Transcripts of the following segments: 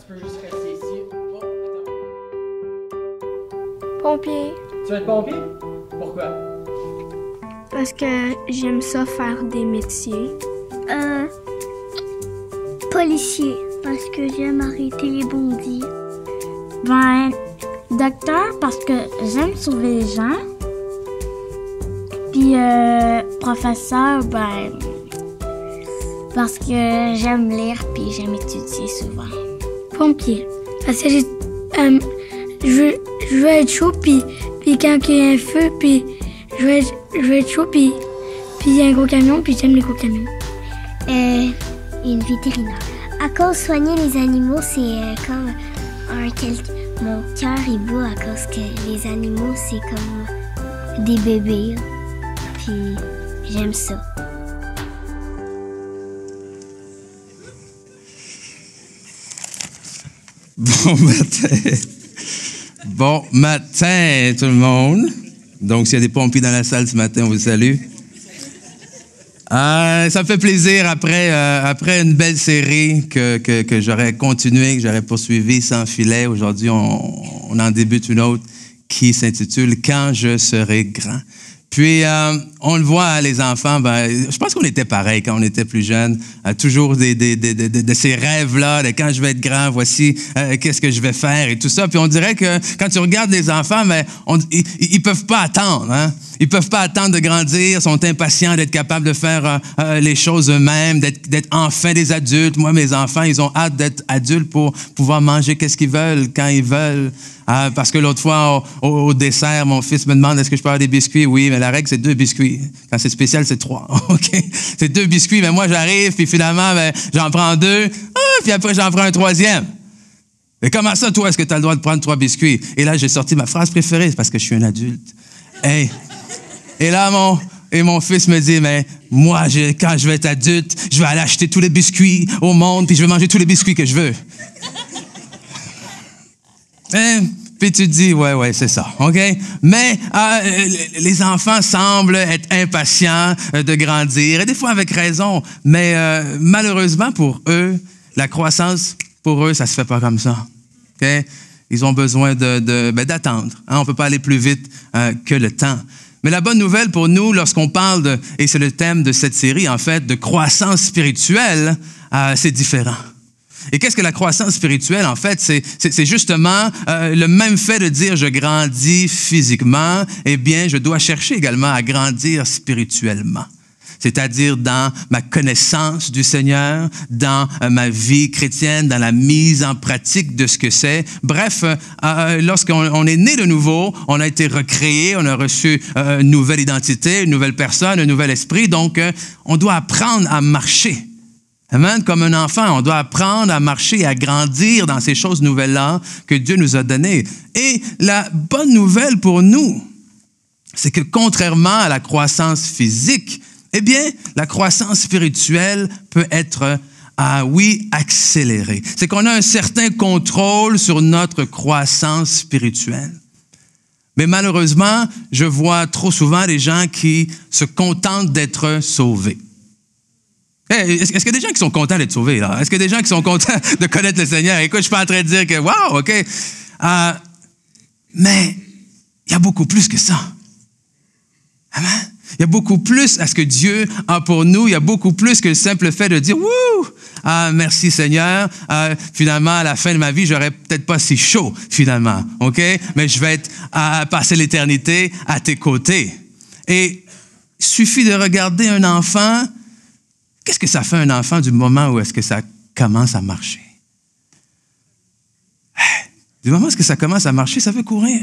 tu peux juste rester ici. Oh, attends. Pompier. Tu vas être pompier? Pourquoi? Parce que j'aime ça faire des métiers. Policier, parce que j'aime arrêter les bandits. Ben, docteur, parce que j'aime sauver les gens. Puis, professeur, ben, parce que j'aime lire puis j'aime étudier souvent. Pompier, parce que je veux être chaud, puis quand il y a un feu, puis je veux être chaud, puis il y a un gros camion, puis j'aime les gros camions. Une vétérinaire. À cause soigner les animaux, c'est comme mon cœur est beau à cause que les animaux, c'est comme des bébés. Puis j'aime ça. Bon matin. Bon matin, tout le monde. Donc, s'il y a des pompiers dans la salle ce matin, on vous salue. Ça me fait plaisir, après une belle série que j'aurais continué, que j'aurais poursuivi sans filet. Aujourd'hui, on en débute une autre qui s'intitule « Quand je serai grand ». Puis, on le voit, les enfants, je pense qu'on était pareil quand on était plus jeunes. Toujours de ces rêves-là, de quand je vais être grand, voici qu'est-ce que je vais faire et tout ça. Puis, on dirait que quand tu regardes les enfants, ils peuvent pas attendre, hein? Ils peuvent pas attendre de grandir, sont impatients d'être capables de faire les choses eux-mêmes, d'être enfin des adultes. Moi, mes enfants, ils ont hâte d'être adultes pour pouvoir manger qu'est-ce qu'ils veulent, quand ils veulent. Parce que l'autre fois, au dessert, mon fils me demande est-ce que je peux avoir des biscuits? Oui, mais la règle, c'est 2 biscuits. Quand c'est spécial, c'est 3. OK? C'est 2 biscuits, mais moi, j'arrive, puis finalement, j'en prends 2. Puis après, j'en prends un 3e. Mais comment ça, toi, est-ce que tu as le droit de prendre 3 biscuits? Et là, j'ai sorti ma phrase préférée, c'est parce que je suis un adulte. Hey! Et là, mon fils me dit, mais moi, quand je vais être adulte, je vais aller acheter tous les biscuits au monde, puis je vais manger tous les biscuits que je veux. Puis tu te dis, ouais, c'est ça, OK? Mais les enfants semblent être impatients de grandir, et des fois avec raison, mais malheureusement pour eux, la croissance, pour eux, ça se fait pas comme ça, OK? Ils ont besoin d'attendre. Hein? On ne peut pas aller plus vite que le temps. Mais la bonne nouvelle pour nous, lorsqu'on parle et c'est le thème de cette série, en fait, de croissance spirituelle, c'est différent. Et qu'est-ce que la croissance spirituelle, en fait? C'est justement le même fait de dire « je grandis physiquement », eh bien, je dois chercher également à grandir spirituellement. C'est-à-dire dans ma connaissance du Seigneur, dans ma vie chrétienne, dans la mise en pratique de ce que c'est. Bref, lorsqu'on est né de nouveau, on a été recréé, on a reçu une nouvelle identité, une nouvelle personne, un nouvel esprit. Donc, on doit apprendre à marcher. Amen. Comme un enfant, on doit apprendre à marcher et à grandir dans ces choses nouvelles-là que Dieu nous a données. Et la bonne nouvelle pour nous, c'est que contrairement à la croissance physique, eh bien, la croissance spirituelle peut être, accélérée. C'est qu'on a un certain contrôle sur notre croissance spirituelle. Mais malheureusement, je vois trop souvent des gens qui se contentent d'être sauvés. Hey, est-ce qu'il y a des gens qui sont contents d'être sauvés, là? Est-ce qu'il y a des gens qui sont contents de connaître le Seigneur? Écoute, je suis pas en train de dire que, wow, OK. Mais il y a beaucoup plus que ça. Amen. Il y a beaucoup plus à ce que Dieu a pour nous. Il y a beaucoup plus que le simple fait de dire « Wouh! Merci Seigneur. Finalement, à la fin de ma vie, j'aurais peut-être pas si chaud, finalement. OK? Mais je vais passer l'éternité à tes côtés. » Et il suffit de regarder un enfant. Qu'est-ce que ça fait un enfant du moment où est-ce que ça commence à marcher? Du moment où est-ce que ça commence à marcher, ça veut courir.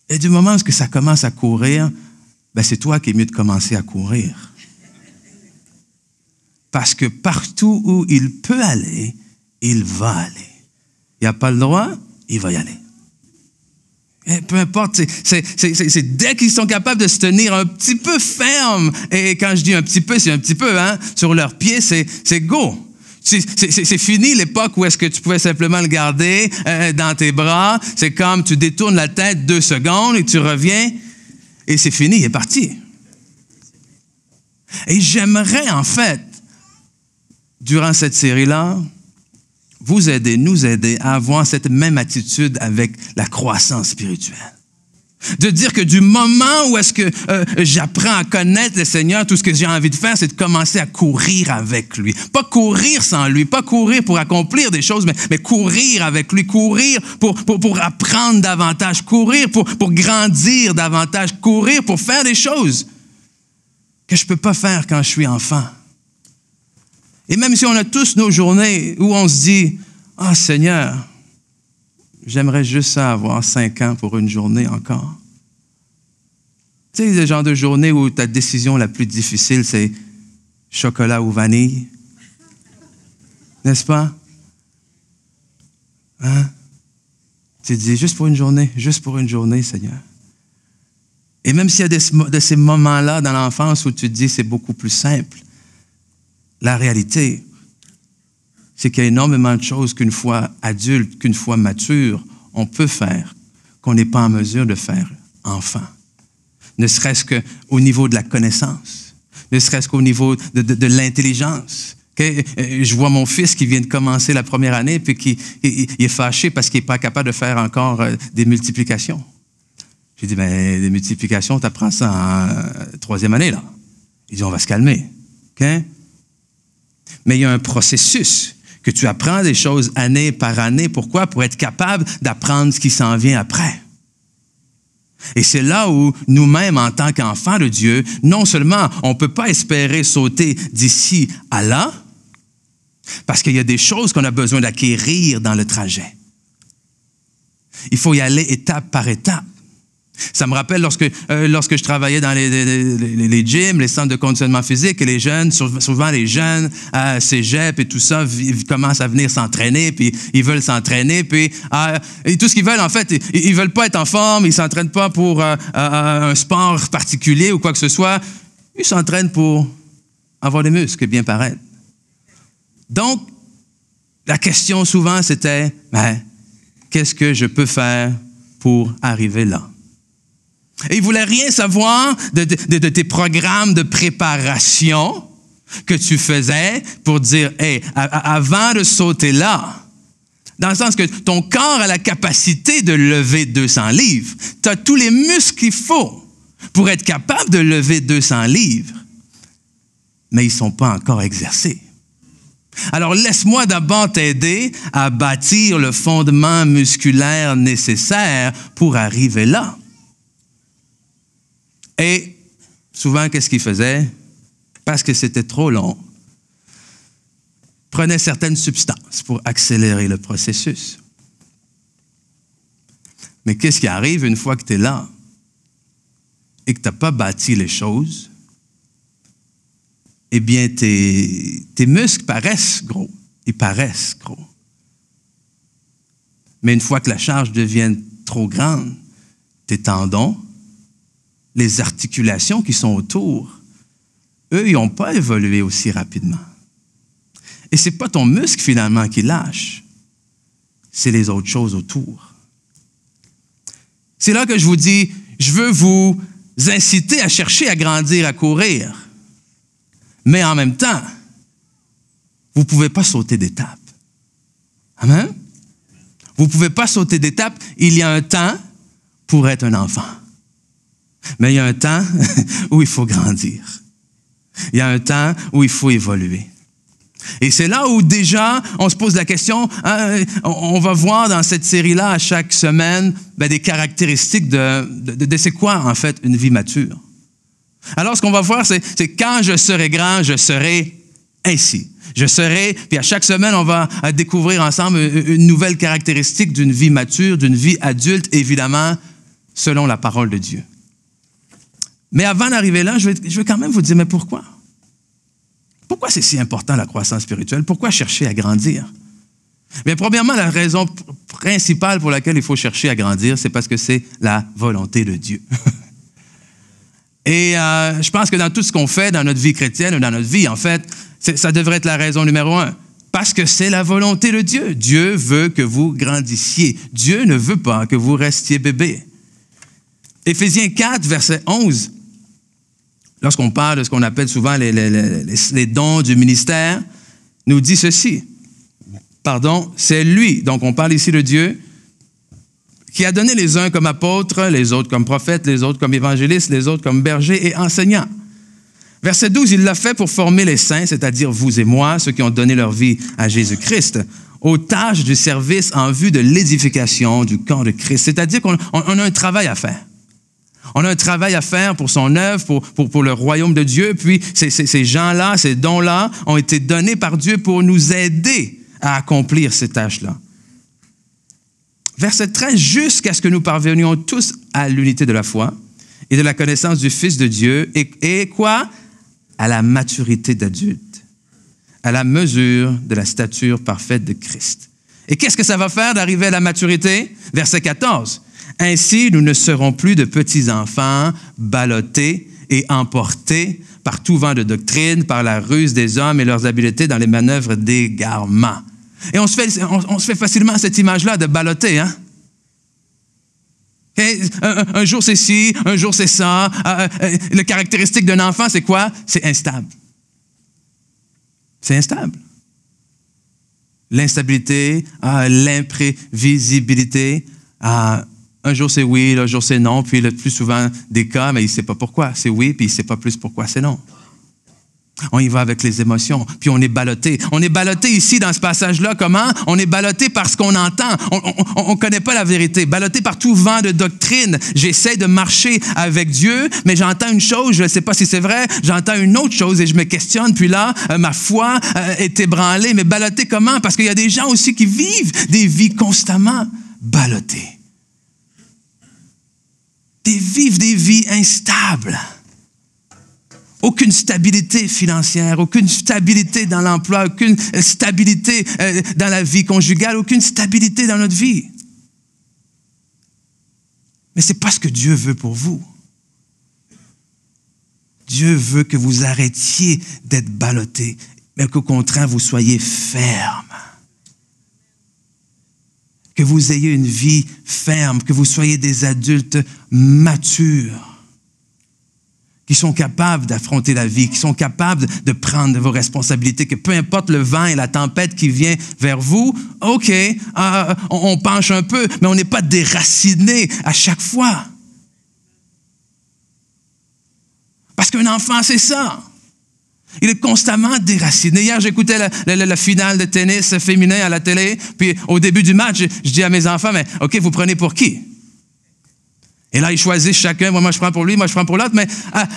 Et du moment où est-ce que ça commence à courir, c'est toi qui es mieux de commencer à courir. Parce que partout où il peut aller, il va aller. Il n'a pas le droit, il va y aller. Et peu importe, c'est dès qu'ils sont capables de se tenir un petit peu ferme, et quand je dis un petit peu, c'est un petit peu, hein, sur leurs pieds, c'est go. C'est fini l'époque où est-ce que tu pouvais simplement le garder dans tes bras. C'est comme tu détournes la tête 2 secondes et tu reviens et c'est fini, il est parti. Et j'aimerais en fait, durant cette série-là, vous aider, nous aider à avoir cette même attitude avec la croissance spirituelle. De dire que du moment où est-ce que j'apprends à connaître le Seigneur, tout ce que j'ai envie de faire, c'est de commencer à courir avec lui. Pas courir sans lui, pas courir pour accomplir des choses, mais courir avec lui, courir pour apprendre davantage, courir pour grandir davantage, courir pour faire des choses que je ne peux pas faire quand je suis enfant. Et même si on a tous nos journées où on se dit « Ah, Seigneur, j'aimerais juste ça avoir 5 ans pour une journée encore. » Tu sais, le genre de journée où ta décision la plus difficile, c'est chocolat ou vanille. N'est-ce pas? Hein? Tu te dis, juste pour une journée, Seigneur. Et même s'il y a de ces moments-là dans l'enfance où tu te dis, c'est beaucoup plus simple, la réalité, c'est qu'il y a énormément de choses qu'une fois adulte, qu'une fois mature, on peut faire, qu'on n'est pas en mesure de faire enfant. Ne serait-ce qu'au niveau de la connaissance, ne serait-ce qu'au niveau de l'intelligence. Okay? Je vois mon fils qui vient de commencer la première année puis qui est fâché parce qu'il n'est pas capable de faire encore des multiplications. J'ai dit, ben, des multiplications, tu apprends ça en 3e année, là. Il dit, on va se calmer. Okay? Mais il y a un processus que tu apprends des choses année par année. Pourquoi? Pour être capable d'apprendre ce qui s'en vient après. Et c'est là où nous-mêmes, en tant qu'enfants de Dieu, non seulement on ne peut pas espérer sauter d'ici à là, parce qu'il y a des choses qu'on a besoin d'acquérir dans le trajet. Il faut y aller étape par étape. Ça me rappelle lorsque je travaillais dans les gyms, les centres de conditionnement physique, et les jeunes, souvent les jeunes à cégep et tout ça, ils commencent à venir s'entraîner, puis ils veulent s'entraîner, puis et tout ce qu'ils veulent, en fait, ils veulent pas être en forme, ils s'entraînent pas pour un sport particulier ou quoi que ce soit, ils s'entraînent pour avoir des muscles et bien paraître. Donc, la question souvent, c'était, qu'est-ce que je peux faire pour arriver là? Et ils ne voulaient rien savoir de tes programmes de préparation que tu faisais pour dire, hey, avant de sauter là, dans le sens que ton corps a la capacité de lever 200 livres. Tu as tous les muscles qu'il faut pour être capable de lever 200 livres, mais ils ne sont pas encore exercés. Alors, laisse-moi d'abord t'aider à bâtir le fondement musculaire nécessaire pour arriver là. Et souvent, qu'est-ce qu'ils faisaient? Parce que c'était trop long, prenaient certaines substances pour accélérer le processus. Mais qu'est-ce qui arrive une fois que tu es là et que tu n'as pas bâti les choses? Eh bien, tes muscles paraissent gros. Ils paraissent gros. Mais une fois que la charge devient trop grande, tes tendons, les articulations qui sont autour, eux, ils n'ont pas évolué aussi rapidement. Et ce n'est pas ton muscle, finalement, qui lâche. C'est les autres choses autour. C'est là que je vous dis, je veux vous inciter à chercher à grandir, à courir. Mais en même temps, vous ne pouvez pas sauter d'étape. Amen? Vous ne pouvez pas sauter d'étape. Il y a un temps pour être un enfant. Mais il y a un temps où il faut grandir. Il y a un temps où il faut évoluer. Et c'est là où déjà, on se pose la question, on va voir dans cette série-là, à chaque semaine, des caractéristiques de c'est quoi, en fait, une vie mature. Alors, ce qu'on va voir, c'est quand je serai grand, je serai ainsi. Je serai, puis à chaque semaine, on va découvrir ensemble une nouvelle caractéristique d'une vie mature, d'une vie adulte, évidemment, selon la parole de Dieu. Mais avant d'arriver là, je vais quand même vous dire, mais pourquoi? Pourquoi c'est si important la croissance spirituelle? Pourquoi chercher à grandir? Bien, premièrement, la raison principale pour laquelle il faut chercher à grandir, c'est parce que c'est la volonté de Dieu. Et je pense que dans tout ce qu'on fait dans notre vie chrétienne ou dans notre vie, en fait, ça devrait être la raison numéro 1. Parce que c'est la volonté de Dieu. Dieu veut que vous grandissiez. Dieu ne veut pas que vous restiez bébé. Éphésiens 4, verset 11, lorsqu'on parle de ce qu'on appelle souvent les dons du ministère, nous dit ceci. c'est lui, donc on parle ici de Dieu, qui a donné les uns comme apôtres, les autres comme prophètes, les autres comme évangélistes, les autres comme bergers et enseignants. Verset 12, il l'a fait pour former les saints, c'est-à-dire vous et moi, ceux qui ont donné leur vie à Jésus-Christ, aux tâches du service en vue de l'édification du corps de Christ. C'est-à-dire qu'on a un travail à faire. On a un travail à faire pour son œuvre, pour le royaume de Dieu, puis ces gens-là, ces dons-là ont été donnés par Dieu pour nous aider à accomplir ces tâches-là. Verset 13, jusqu'à ce que nous parvenions tous à l'unité de la foi et de la connaissance du Fils de Dieu, et quoi? À la maturité d'adulte, à la mesure de la stature parfaite de Christ. Et qu'est-ce que ça va faire d'arriver à la maturité? Verset 14. Ainsi, nous ne serons plus de petits enfants, ballottés et emportés par tout vent de doctrine, par la ruse des hommes et leurs habiletés dans les manœuvres d'égarement. Et on se fait facilement cette image-là de balloter, hein? Okay? Un jour c'est ci, un jour c'est ça. La caractéristique d'un enfant, c'est quoi? C'est instable. C'est instable. L'instabilité, l'imprévisibilité. Un jour c'est oui, l'autre jour c'est non, puis le plus souvent des cas, mais il ne sait pas pourquoi. C'est oui, puis il ne sait pas plus pourquoi c'est non. On y va avec les émotions, puis on est ballotté. On est ballotté ici dans ce passage-là. Comment? On est ballotté par ce qu'on entend. On ne connaît pas la vérité. Ballotté par tout vent de doctrine. J'essaie de marcher avec Dieu, mais j'entends une chose, je ne sais pas si c'est vrai, j'entends une autre chose et je me questionne, puis là, ma foi est ébranlée. Mais ballotté comment? Parce qu'il y a des gens aussi qui vivent des vies constamment ballottées. Vivent des vies instables. Aucune stabilité financière, aucune stabilité dans l'emploi, aucune stabilité dans la vie conjugale, aucune stabilité dans notre vie. Mais ce n'est pas ce que Dieu veut pour vous. Dieu veut que vous arrêtiez d'être ballottés, mais qu'au contraire, vous soyez fermes. Que vous ayez une vie ferme, que vous soyez des adultes matures, qui sont capables d'affronter la vie, qui sont capables de prendre vos responsabilités, que peu importe le vent et la tempête qui vient vers vous, OK, on penche un peu, mais on n'est pas déraciné à chaque fois. Parce qu'un enfant, c'est ça. Il est constamment déraciné. Hier, j'écoutais la finale de tennis féminin à la télé, puis au début du match, je dis à mes enfants, mais OK, vous prenez pour qui? Et là, ils choisissent chacun. Moi, je prends pour lui, moi, je prends pour l'autre. Mais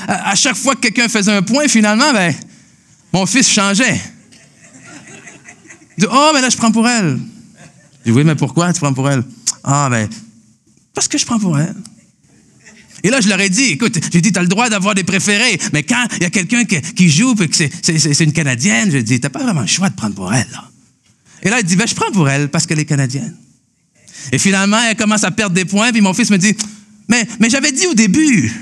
à chaque fois que quelqu'un faisait un point, finalement, mon fils changeait. Il dit, oh, mais là, je prends pour elle. Je dis, oui, mais pourquoi tu prends pour elle? Ah, parce que je prends pour elle. Et là, je leur ai dit, écoute, j'ai dit, tu as le droit d'avoir des préférés. Mais quand il y a quelqu'un qui joue et que c'est une Canadienne, je dis, tu n'as pas vraiment le choix de prendre pour elle, là. Et là, il dit, je prends pour elle parce qu'elle est Canadienne. Et finalement, elle commence à perdre des points, puis mon fils me dit, mais j'avais dit au début.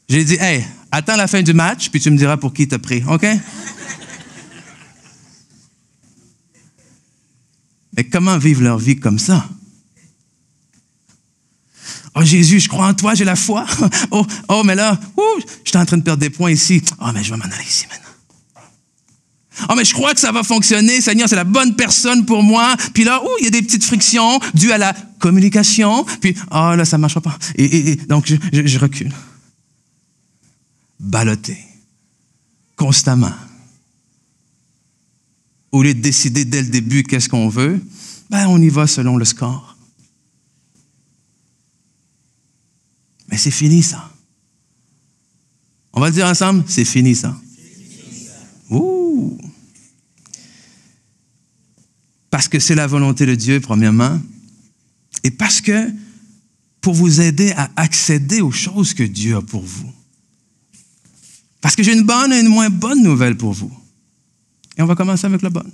J'ai dit, hey, attends la fin du match, puis tu me diras pour qui t'as pris, OK? Mais comment vivre leur vie comme ça? Oh Jésus, je crois en toi, j'ai la foi. Oh, mais là, je suis en train de perdre des points ici. Oh, mais je vais m'en aller ici maintenant. Oh, mais je crois que ça va fonctionner, Seigneur, c'est la bonne personne pour moi. Puis là, il y a des petites frictions dues à la communication. Puis, là, ça ne marchera pas. Et donc, je recule. Ballotté. Constamment. Au lieu de décider dès le début qu'est-ce qu'on veut, on y va selon le score. Mais c'est fini, ça. On va le dire ensemble, c'est fini, ça. Ouh! Parce que c'est la volonté de Dieu, premièrement, et parce que pour vous aider à accéder aux choses que Dieu a pour vous. Parce que j'ai une bonne et une moins bonne nouvelle pour vous. Et on va commencer avec la bonne.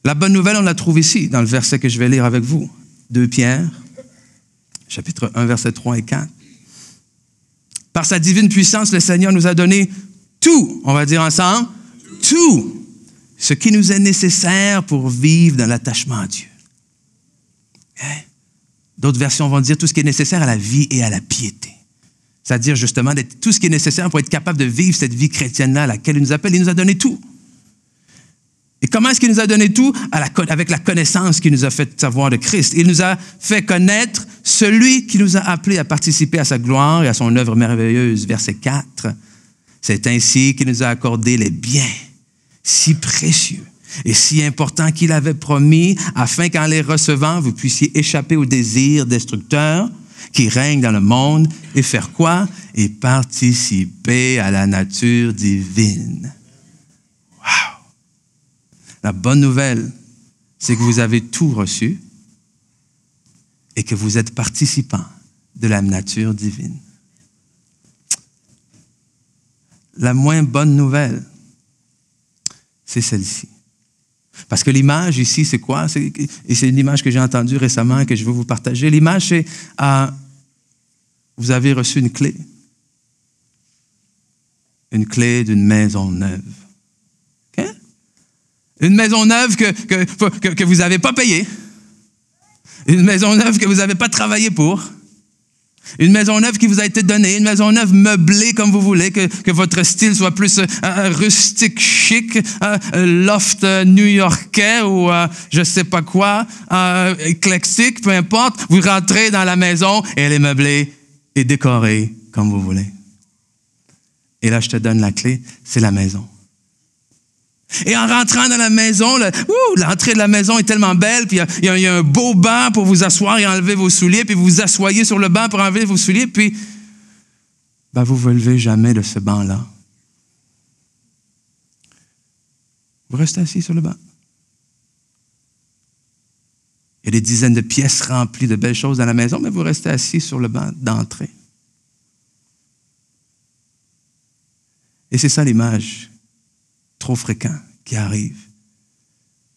La bonne nouvelle, on la trouve ici, dans le verset que je vais lire avec vous. 2 Pierre, chapitre 1, versets 3 et 4. Par sa divine puissance, le Seigneur nous a donné tout, on va dire ensemble, tout ce qui nous est nécessaire pour vivre dans l'attachement à Dieu. D'autres versions vont dire tout ce qui est nécessaire à la vie et à la piété. C'est-à-dire justement tout ce qui est nécessaire pour être capable de vivre cette vie chrétienne-là à laquelle il nous appelle. Il nous a donné tout. Et comment est-ce qu'il nous a donné tout? Avec la connaissance qu'il nous a fait savoir de Christ. Il nous a fait connaître celui qui nous a appelés à participer à sa gloire et à son œuvre merveilleuse. Verset 4. C'est ainsi qu'il nous a accordé les biens si précieux et si importants qu'il avait promis, afin qu'en les recevant, vous puissiez échapper aux désirs destructeurs qui règnent dans le monde et faire quoi? Et participer à la nature divine. Wow! La bonne nouvelle, c'est que vous avez tout reçu et que vous êtes participants de la nature divine. La moins bonne nouvelle, c'est celle-ci. Parce que l'image ici, c'est quoi? Et c'est une image que j'ai entendue récemment, que je veux vous partager. L'image, c'est, vous avez reçu une clé. Une clé d'une maison neuve. Okay? Une maison neuve que vous n'avez pas payée. Une maison neuve que vous n'avez pas travaillé pour. Une maison neuve qui vous a été donnée, une maison neuve meublée comme vous voulez, que votre style soit plus rustique, chic, loft new-yorkais ou je sais pas quoi, éclectique, peu importe. Vous rentrez dans la maison et elle est meublée et décorée comme vous voulez. Et là, je te donne la clé, c'est la maison. Et en rentrant dans la maison, l'entrée de la maison est tellement belle, puis il y a un beau banc pour vous asseoir et enlever vos souliers, puis vous vous asseyez sur le banc pour enlever vos souliers, puis vous ne vous levez jamais de ce banc-là. Vous restez assis sur le banc. Il y a des dizaines de pièces remplies de belles choses dans la maison, mais vous restez assis sur le banc d'entrée. Et c'est ça l'image trop fréquent qui arrive.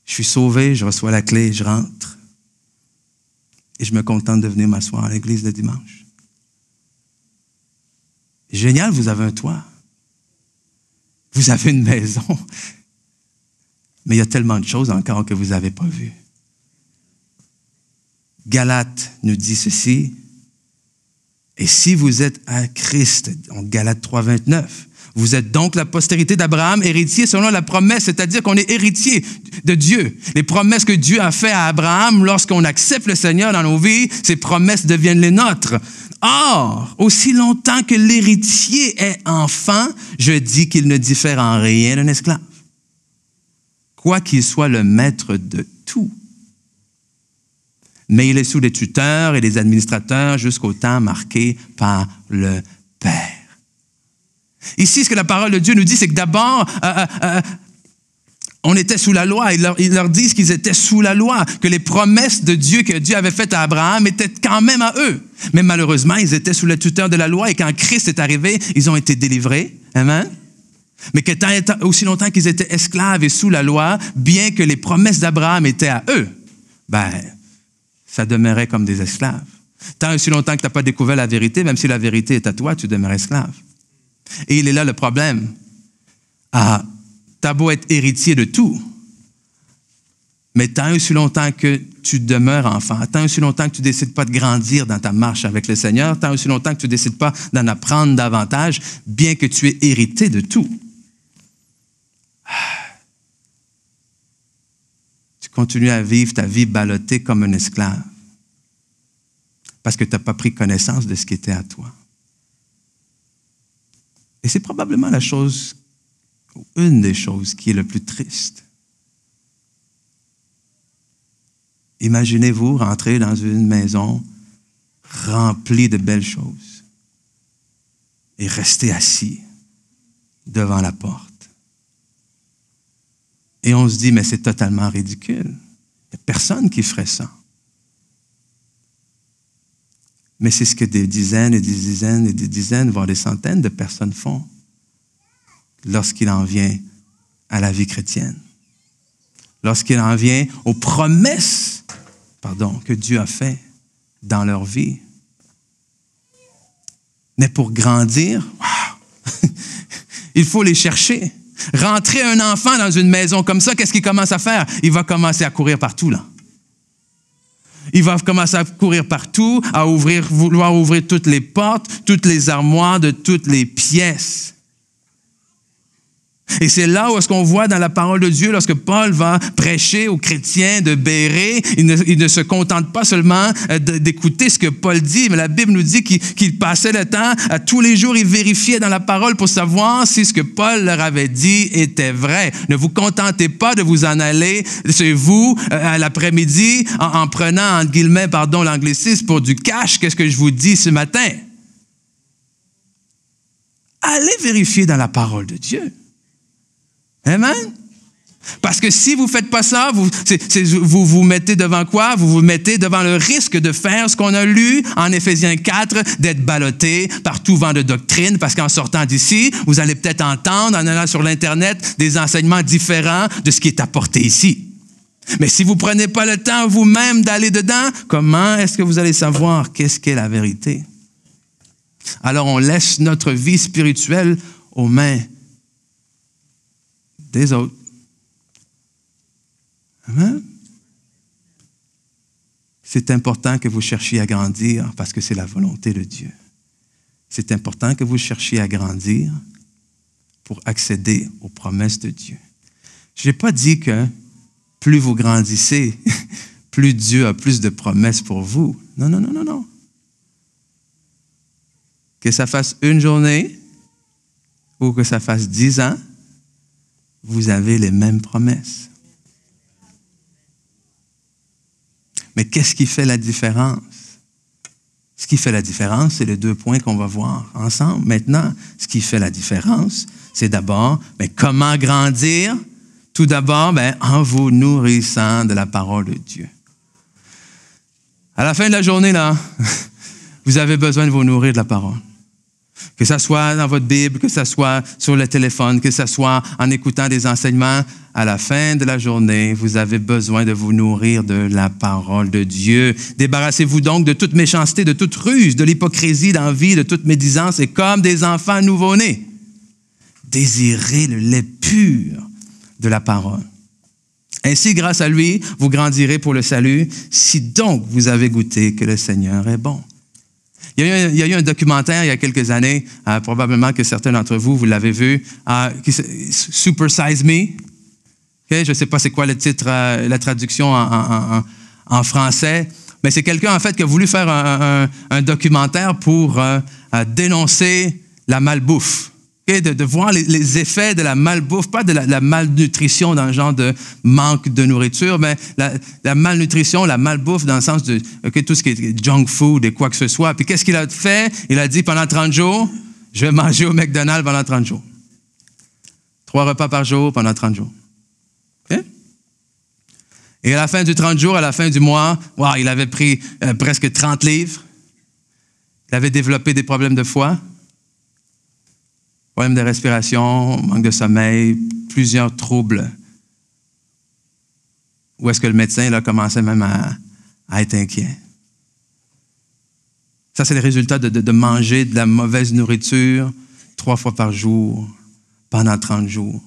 Je suis sauvé, je reçois la clé, je rentre. Et je me contente de venir m'asseoir à l'église le dimanche. Génial, vous avez un toit. Vous avez une maison. Mais il y a tellement de choses encore que vous n'avez pas vues. Galates nous dit ceci. Et si vous êtes à Christ, en Galates 3, 29, vous êtes donc la postérité d'Abraham, héritier selon la promesse, c'est-à-dire qu'on est héritier de Dieu. Les promesses que Dieu a faites à Abraham, lorsqu'on accepte le Seigneur dans nos vies, ces promesses deviennent les nôtres. Or, aussi longtemps que l'héritier est enfant, je dis qu'il ne diffère en rien d'un esclave. Quoi qu'il soit le maître de tout. Mais il est sous les tuteurs et les administrateurs jusqu'au temps marqué par le Père. Ici, ce que la parole de Dieu nous dit, c'est que d'abord, on était sous la loi. Ils leur disent qu'ils étaient sous la loi, que les promesses de Dieu que Dieu avait faites à Abraham étaient quand même à eux. Mais malheureusement, ils étaient sous la tutelle de la loi et quand Christ est arrivé, ils ont été délivrés. Amen. Mais que aussi longtemps qu'ils étaient esclaves et sous la loi, bien que les promesses d'Abraham étaient à eux, ça demeurait comme des esclaves. Tant et aussi longtemps que tu n'as pas découvert la vérité, même si la vérité est à toi, tu demeures esclave. Et il est là le problème. T'as beau être héritier de tout, mais tant et aussi longtemps que tu demeures enfant, tant et aussi longtemps que tu ne décides pas de grandir dans ta marche avec le Seigneur, tant et aussi longtemps que tu ne décides pas d'en apprendre davantage, bien que tu aies hérité de tout, tu continues à vivre ta vie ballottée comme un esclave parce que tu n'as pas pris connaissance de ce qui était à toi. Et c'est probablement la chose, une des choses qui est le plus triste. Imaginez-vous rentrer dans une maison remplie de belles choses et rester assis devant la porte. Et on se dit, mais c'est totalement ridicule. Il n'y a personne qui ferait ça. Mais c'est ce que des dizaines et des dizaines et des dizaines, voire des centaines de personnes font lorsqu'il en vient à la vie chrétienne. Lorsqu'il en vient aux promesses, que Dieu a faites dans leur vie. Mais pour grandir, il faut les chercher. Rentrer un enfant dans une maison comme ça, qu'est-ce qu'il commence à faire? Il va commencer à courir partout, là. Il va commencer à courir partout, à vouloir ouvrir toutes les portes, toutes les armoires de toutes les pièces. Et c'est là où est-ce qu'on voit dans la parole de Dieu, lorsque Paul va prêcher aux chrétiens de Bérée, il ne se contente pas seulement d'écouter ce que Paul dit, mais la Bible nous dit qu'il passait le temps, tous les jours, il vérifiait dans la parole pour savoir si ce que Paul leur avait dit était vrai. Ne vous contentez pas de vous en aller chez vous à l'après-midi en prenant, entre guillemets, l'anglicisme pour du cash. Qu'est-ce que je vous dis ce matin? Allez vérifier dans la parole de Dieu. Amen? Parce que si vous ne faites pas ça, vous vous mettez devant quoi? Vous vous mettez devant le risque de faire ce qu'on a lu en Éphésiens 4, d'être ballotté par tout vent de doctrine, parce qu'en sortant d'ici, vous allez peut-être entendre, en allant sur l'Internet, des enseignements différents de ce qui est apporté ici. Mais si vous ne prenez pas le temps vous-même d'aller dedans, comment est-ce que vous allez savoir qu'est-ce qu'est la vérité? Alors on laisse notre vie spirituelle aux mains des autres. Amen? C'est important que vous cherchiez à grandir parce que c'est la volonté de Dieu. C'est important que vous cherchiez à grandir pour accéder aux promesses de Dieu. Je n'ai pas dit que plus vous grandissez, plus Dieu a plus de promesses pour vous. Non, non, non, non, non. Que ça fasse une journée ou que ça fasse 10 ans, vous avez les mêmes promesses. Mais qu'est-ce qui fait la différence? Ce qui fait la différence, c'est les 2 points qu'on va voir ensemble. Maintenant, ce qui fait la différence, c'est d'abord, comment grandir? Tout d'abord, en vous nourrissant de la parole de Dieu. À la fin de la journée, là, vous avez besoin de vous nourrir de la parole. Que ça soit dans votre Bible, que ça soit sur le téléphone, que ça soit en écoutant des enseignements, à la fin de la journée, vous avez besoin de vous nourrir de la parole de Dieu. Débarrassez-vous donc de toute méchanceté, de toute ruse, de l'hypocrisie, d'envie, de toute médisance, et comme des enfants nouveau-nés, désirez le lait pur de la parole. Ainsi, grâce à lui, vous grandirez pour le salut, si donc vous avez goûté que le Seigneur est bon. Il y a eu un documentaire il y a quelques années, probablement que certains d'entre vous, vous l'avez vu, Super Size Me. Okay? Je ne sais pas c'est quoi le titre, la traduction en français, mais c'est quelqu'un en fait qui a voulu faire un documentaire pour dénoncer la malbouffe. Okay? De voir les effets de la malbouffe, pas de la malnutrition dans le genre de manque de nourriture, mais la malnutrition, la malbouffe dans le sens de tout ce qui est junk food et quoi que ce soit. Puis qu'est-ce qu'il a fait? Il a dit pendant 30 jours, je vais manger au McDonald's pendant 30 jours. 3 repas par jour pendant 30 jours. Okay? Et à la fin du 30 jours, à la fin du mois, il avait pris presque 30 livres. Il avait développé des problèmes de foie. Problèmes de respiration, manque de sommeil, plusieurs troubles. Où est-ce que le médecin là, commençait même à être inquiet? Ça, c'est le résultat de manger de la mauvaise nourriture 3 fois par jour, pendant 30 jours.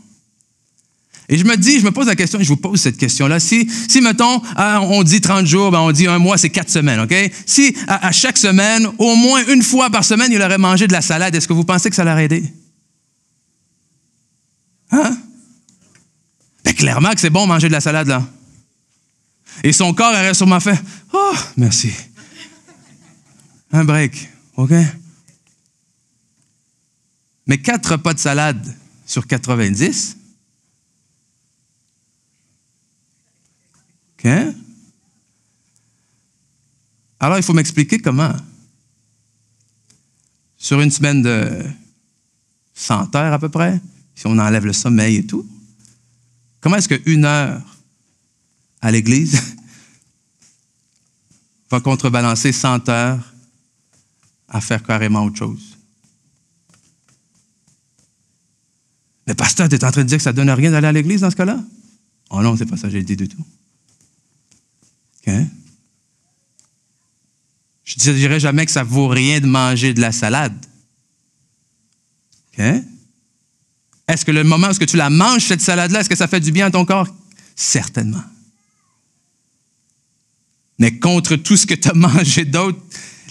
Et je me pose la question, et je vous pose cette question-là. Si mettons, on dit 30 jours, on dit 1 mois, c'est 4 semaines, OK? Si à chaque semaine, au moins 1 fois par semaine, il aurait mangé de la salade, est-ce que vous pensez que ça l'aurait aidé? Hein? Clairement que c'est bon manger de la salade, là. Et son corps aurait sûrement fait « Oh, merci. Un break, OK? » Mais 4 repas de salade sur 90, OK? Alors, il faut m'expliquer comment. Sur une semaine de 100 heures à peu près, si on enlève le sommeil et tout, comment est-ce que 1 heure à l'église va contrebalancer 100 heures à faire carrément autre chose? Mais pasteur, tu es en train de dire que ça ne donne rien d'aller à l'église dans ce cas-là? Oh non, c'est pas ça que j'ai dit du tout. OK? Je ne dirais jamais que ça ne vaut rien de manger de la salade. OK? Est-ce que le moment où tu la manges, cette salade-là, est-ce que ça fait du bien à ton corps? Certainement. Mais contre tout ce que tu as mangé d'autre,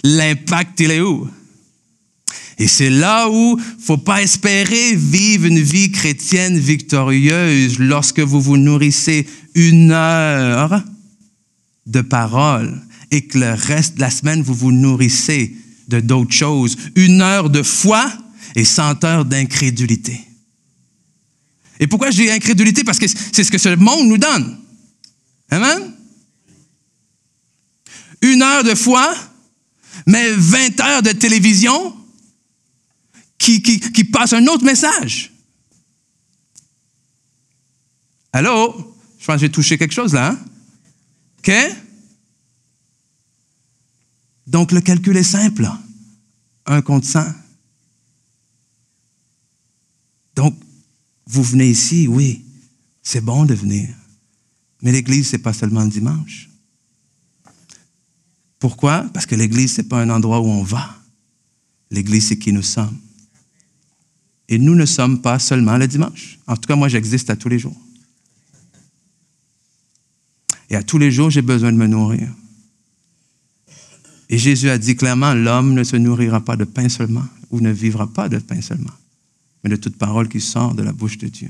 l'impact, il est où? Et c'est là où il ne faut pas espérer vivre une vie chrétienne victorieuse lorsque vous vous nourrissez 1 heure de parole et que le reste de la semaine, vous vous nourrissez de d'autres choses. 1 heure de foi et 100 heures d'incrédulité. Et pourquoi je dis incrédulité? Parce que c'est ce que ce monde nous donne. Amen? 1 heure de foi, mais 20 heures de télévision qui passe un autre message. Allô? Je pense que j'ai touché quelque chose là. Hein? OK? Donc, le calcul est simple. Là. 1 contre 100. Donc, vous venez ici, oui, c'est bon de venir. Mais l'Église, ce n'est pas seulement le dimanche. Pourquoi? Parce que l'Église, ce n'est pas un endroit où on va. L'Église, c'est qui nous sommes. Et nous ne sommes pas seulement le dimanche. En tout cas, moi, j'existe à tous les jours. Et à tous les jours, j'ai besoin de me nourrir. Et Jésus a dit clairement, l'homme ne se nourrira pas de pain seulement, ou ne vivra pas de pain seulement, mais de toute parole qui sort de la bouche de Dieu.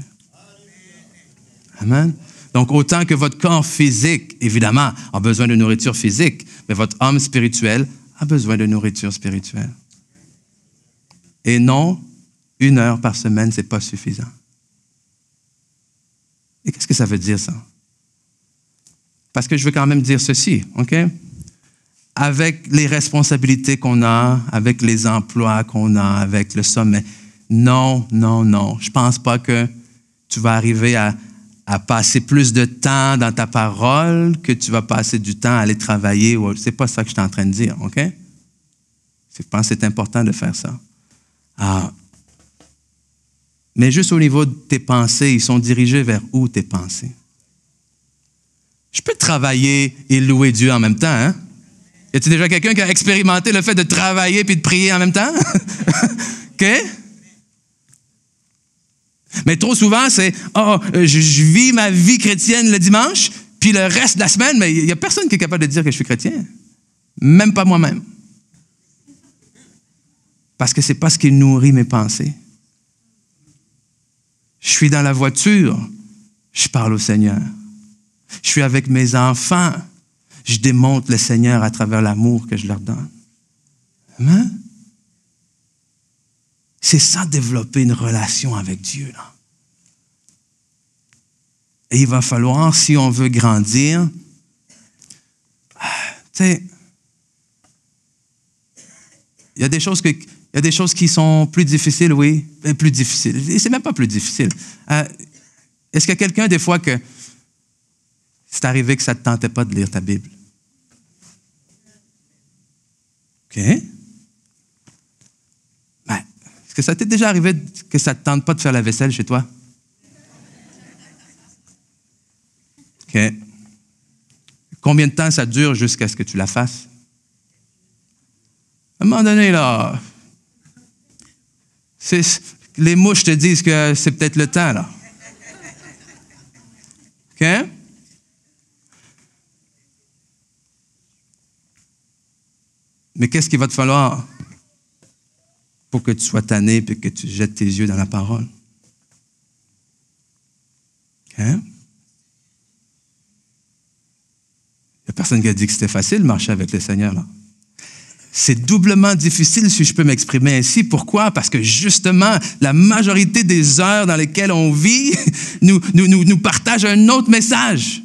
Amen. Donc, autant que votre corps physique, évidemment, a besoin de nourriture physique, mais votre âme spirituelle a besoin de nourriture spirituelle. Et non, 1 heure par semaine, ce n'est pas suffisant. Et qu'est-ce que ça veut dire, ça? Parce que je veux quand même dire ceci, OK? Avec les responsabilités qu'on a, avec les emplois qu'on a, avec le sommet, non. Je ne pense pas que tu vas arriver à passer plus de temps dans ta parole que tu vas passer du temps à aller travailler. Ce n'est pas ça que je suis en train de dire, OK? Je pense que c'est important de faire ça. Mais juste au niveau de tes pensées, ils sont dirigés vers où tes pensées? Je peux travailler et louer Dieu en même temps, hein? Y a-t-il déjà quelqu'un qui a expérimenté le fait de travailler puis de prier en même temps? OK? Mais trop souvent, c'est je vis ma vie chrétienne le dimanche, puis le reste de la semaine, mais il n'y a personne qui est capable de dire que je suis chrétien. Même pas moi-même. Parce que ce n'est pas ce qui nourrit mes pensées. Je suis dans la voiture, je parle au Seigneur. Je suis avec mes enfants, je démontre le Seigneur à travers l'amour que je leur donne. Amen? C'est ça, développer une relation avec Dieu, là. Et il va falloir, si on veut grandir, tu sais, il y a des choses qui sont plus difficiles, oui, plus difficiles. Et c'est même pas plus difficile. Est-ce qu'il y a quelqu'un, des fois, que c'est arrivé que ça ne te tentait pas de lire ta Bible? OK? Est-ce que ça t'est déjà arrivé que ça ne te tente pas de faire la vaisselle chez toi? OK. Combien de temps ça dure jusqu'à ce que tu la fasses? À un moment donné, là, les mouches te disent que c'est peut-être le temps, là. OK? Mais qu'est-ce qu'il va te falloir pour que tu sois tanné et que tu jettes tes yeux dans la parole? OK? Il n'y a personne qui a dit que c'était facile de marcher avec le Seigneur, là. C'est doublement difficile, si je peux m'exprimer ainsi. Pourquoi? Parce que justement, la majorité des heures dans lesquelles on vit nous partage un autre message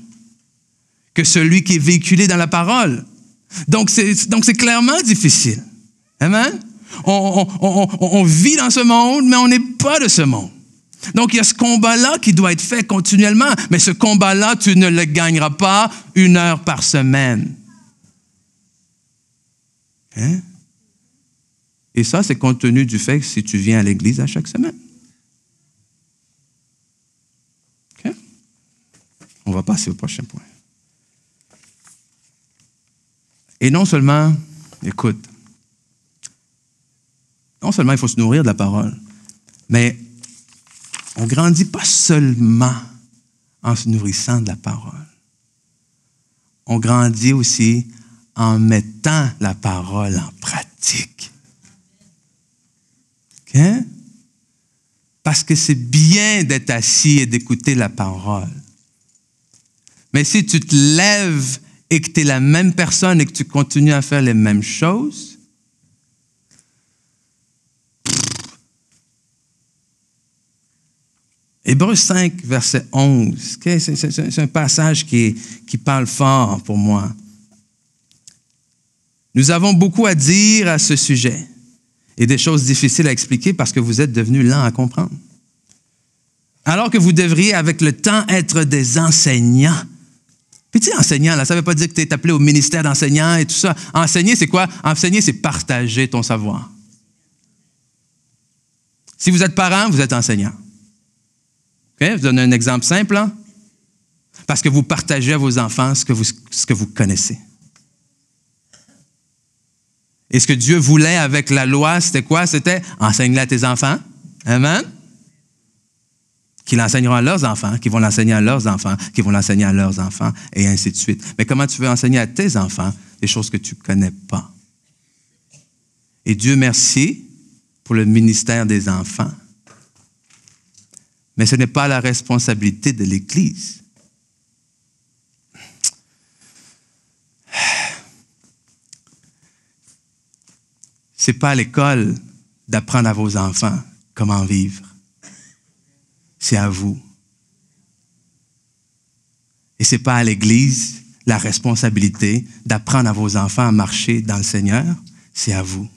que celui qui est véhiculé dans la parole. Donc, c'est clairement difficile. Amen? On vit dans ce monde, mais on n'est pas de ce monde. Donc, il y a ce combat-là qui doit être fait continuellement. Mais ce combat-là, tu ne le gagneras pas 1 heure par semaine. Hein? Et ça, c'est compte tenu du fait que si tu viens à l'église à chaque semaine. OK? On va passer au prochain point. Et non seulement, écoute, non seulement il faut se nourrir de la parole, mais on ne grandit pas seulement en se nourrissant de la parole. On grandit aussi en mettant la parole en pratique. OK? Parce que c'est bien d'être assis et d'écouter la parole. Mais si tu te lèves et que tu es la même personne et que tu continues à faire les mêmes choses, Hébreux 5, verset 11, okay? C'est un passage qui parle fort pour moi. Nous avons beaucoup à dire à ce sujet et des choses difficiles à expliquer parce que vous êtes devenus lents à comprendre. Alors que vous devriez, avec le temps, être des enseignants. Puis tu sais, enseignant, là, ça ne veut pas dire que tu es appelé au ministère d'enseignant et tout ça. Enseigner, c'est quoi? Enseigner, c'est partager ton savoir. Si vous êtes parent, vous êtes enseignant. Okay? Je vous donne un exemple simple. Hein? Parce que vous partagez à vos enfants ce que vous connaissez. Et ce que Dieu voulait avec la loi, c'était quoi? C'était enseigner à tes enfants. Amen? Qui l'enseigneront à leurs enfants, qui vont l'enseigner à leurs enfants, qui vont l'enseigner à leurs enfants, et ainsi de suite. Mais comment tu veux enseigner à tes enfants des choses que tu ne connais pas? Et Dieu merci pour le ministère des enfants. Mais ce n'est pas la responsabilité de l'Église. Ce n'est pas à l'école d'apprendre à vos enfants comment vivre. C'est à vous. Et ce n'est pas à l'Église la responsabilité d'apprendre à vos enfants à marcher dans le Seigneur. C'est à vous.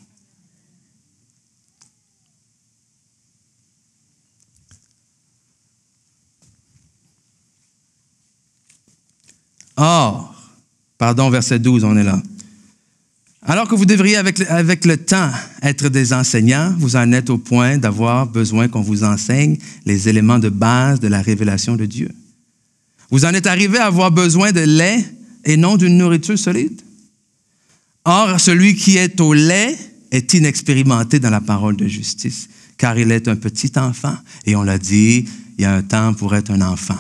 Or, verset 12, on est là. Alors que vous devriez, avec le temps, être des enseignants, vous en êtes au point d'avoir besoin qu'on vous enseigne les éléments de base de la révélation de Dieu. Vous en êtes arrivé à avoir besoin de lait et non d'une nourriture solide. Or, celui qui est au lait est inexpérimenté dans la parole de justice, car il est un petit enfant. Et on l'a dit, il y a un temps pour être un enfant.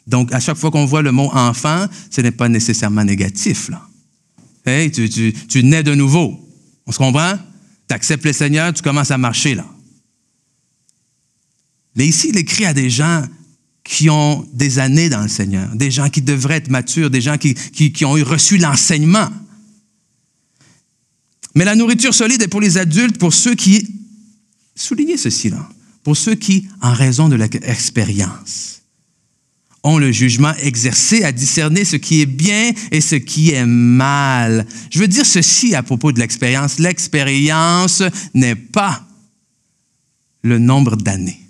Donc, à chaque fois qu'on voit le mot « enfant », ce n'est pas nécessairement négatif, là. Hey, tu nais de nouveau. On se comprend? Tu acceptes le Seigneur, tu commences à marcher, là. Mais ici, il écrit à des gens qui ont des années dans le Seigneur, des gens qui devraient être matures, des gens qui ont reçu l'enseignement. Mais la nourriture solide est pour les adultes, pour ceux qui, soulignez ceci, là, pour ceux qui, en raison de l'expérience, ont le jugement exercé à discerner ce qui est bien et ce qui est mal. Je veux dire ceci à propos de l'expérience. L'expérience n'est pas le nombre d'années.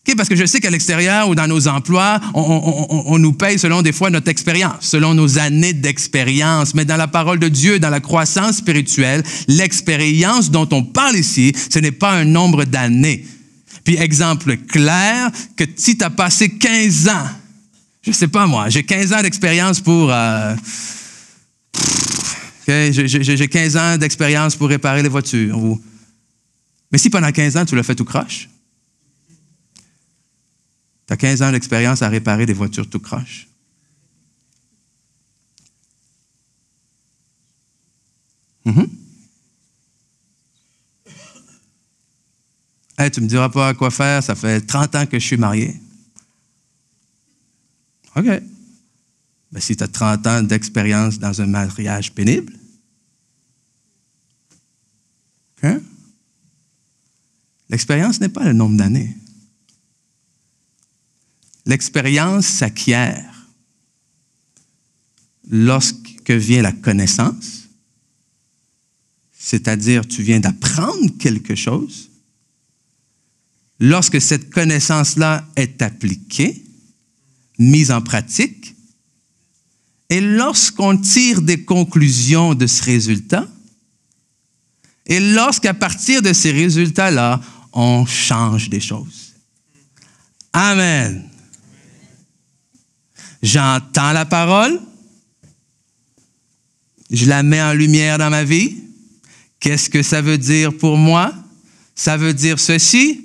Okay, parce que je sais qu'à l'extérieur ou dans nos emplois, on nous paye selon des fois notre expérience, selon nos années d'expérience. Mais dans la parole de Dieu, dans la croissance spirituelle, l'expérience dont on parle ici, ce n'est pas un nombre d'années. Puis, exemple clair, que si tu as passé 15 ans, je ne sais pas moi, j'ai 15 ans d'expérience pour... j'ai 15 ans d'expérience pour réparer les voitures. Mais si pendant 15 ans, tu l'as fait tout croche, tu as 15 ans d'expérience à réparer des voitures tout croche. Hey, tu ne me diras pas quoi faire, ça fait 30 ans que je suis marié. OK. Ben, si tu as 30 ans d'expérience dans un mariage pénible, hein? L'expérience n'est pas le nombre d'années. L'expérience s'acquiert lorsque vient la connaissance, c'est-à-dire tu viens d'apprendre quelque chose. Lorsque cette connaissance-là est appliquée, mise en pratique, et lorsqu'on tire des conclusions de ce résultat, et lorsqu'à partir de ces résultats-là, on change des choses. Amen. J'entends la parole, je la mets en lumière dans ma vie. Qu'est-ce que ça veut dire pour moi? Ça veut dire ceci.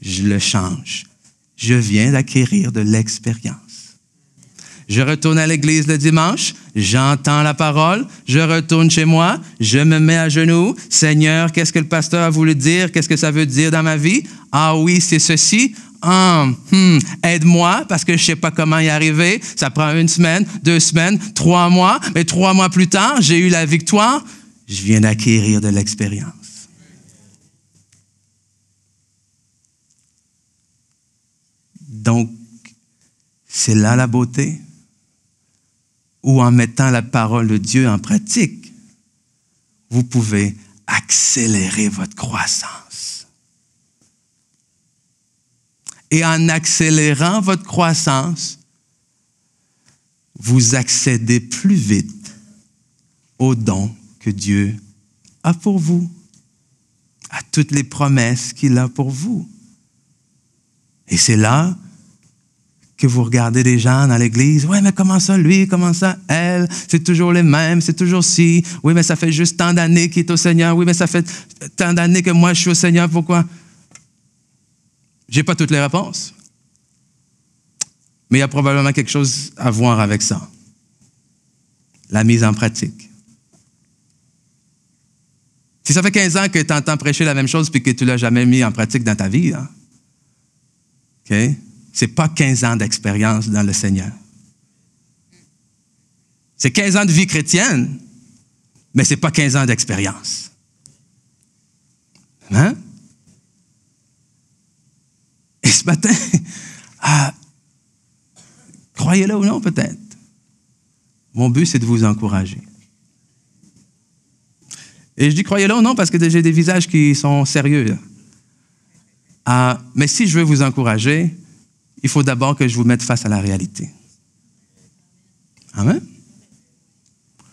Je le change. Je viens d'acquérir de l'expérience. Je retourne à l'église le dimanche, j'entends la parole, je retourne chez moi, je me mets à genoux. Seigneur, qu'est-ce que le pasteur a voulu dire? Qu'est-ce que ça veut dire dans ma vie? Ah oui, c'est ceci. Aide-moi parce que je ne sais pas comment y arriver. Ça prend 1 semaine, 2 semaines, 3 mois. Mais 3 mois plus tard, j'ai eu la victoire. Je viens d'acquérir de l'expérience. Donc, c'est là la beauté. Ou en mettant la parole de Dieu en pratique, vous pouvez accélérer votre croissance. Et en accélérant votre croissance, vous accédez plus vite aux dons que Dieu a pour vous, à toutes les promesses qu'il a pour vous. Et c'est là que vous regardez des gens dans l'église. Oui, mais comment ça, lui? Comment ça, elle? C'est toujours les mêmes, c'est toujours ci. Oui, mais ça fait juste tant d'années qu'il est au Seigneur. Oui, mais ça fait tant d'années que moi, je suis au Seigneur. Pourquoi? Je n'ai pas toutes les réponses. Mais il y a probablement quelque chose à voir avec ça. La mise en pratique. Si ça fait 15 ans que tu entends prêcher la même chose puis que tu ne l'as jamais mis en pratique dans ta vie, là, OK? Ce n'est pas 15 ans d'expérience dans le Seigneur. C'est 15 ans de vie chrétienne, mais ce n'est pas 15 ans d'expérience. Hein? Et ce matin, croyez-le ou non peut-être, mon but c'est de vous encourager. Et je dis croyez-le ou non parce que j'ai des visages qui sont sérieux. Mais si je veux vous encourager, il faut d'abord que je vous mette face à la réalité. Amen? Il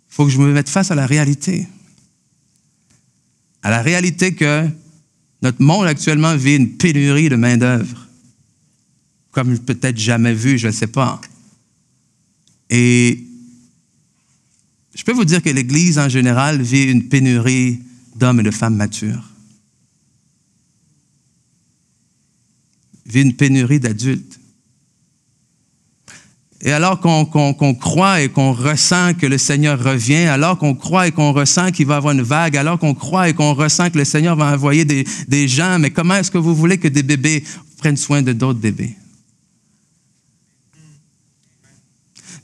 faut que je me mette face à la réalité. À la réalité que notre monde actuellement vit une pénurie de main-d'œuvre. Comme peut-être jamais vu, je ne sais pas. Et je peux vous dire que l'Église en général vit une pénurie d'hommes et de femmes matures. Vit une pénurie d'adultes. Et alors qu'on croit et qu'on ressent que le Seigneur revient, alors qu'on croit et qu'on ressent qu'il va y avoir une vague, alors qu'on croit et qu'on ressent que le Seigneur va envoyer des gens, mais comment est-ce que vous voulez que des bébés prennent soin de d'autres bébés?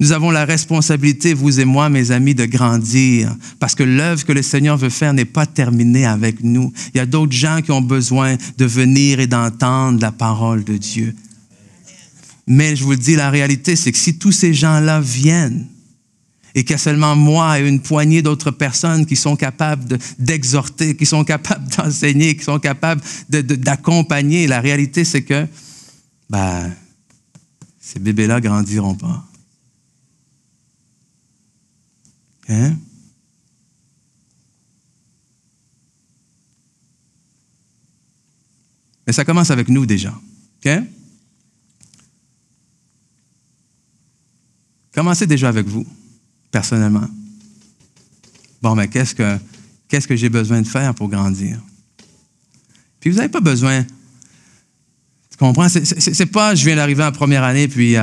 Nous avons la responsabilité, vous et moi, mes amis, de grandir parce que l'œuvre que le Seigneur veut faire n'est pas terminée avec nous. Il y a d'autres gens qui ont besoin de venir et d'entendre la parole de Dieu. Mais je vous le dis, la réalité, c'est que si tous ces gens-là viennent et qu'il y a seulement moi et une poignée d'autres personnes qui sont capables d'exhorter, qui sont capables d'enseigner, qui sont capables d'accompagner, la réalité, c'est que ces bébés-là ne grandiront pas. Hein? Mais ça commence avec nous déjà. OK? Commencez déjà avec vous, personnellement. Bon, mais qu'est-ce que j'ai besoin de faire pour grandir? Puis vous n'avez pas besoin, tu comprends? C'est pas je viens d'arriver en première année, puis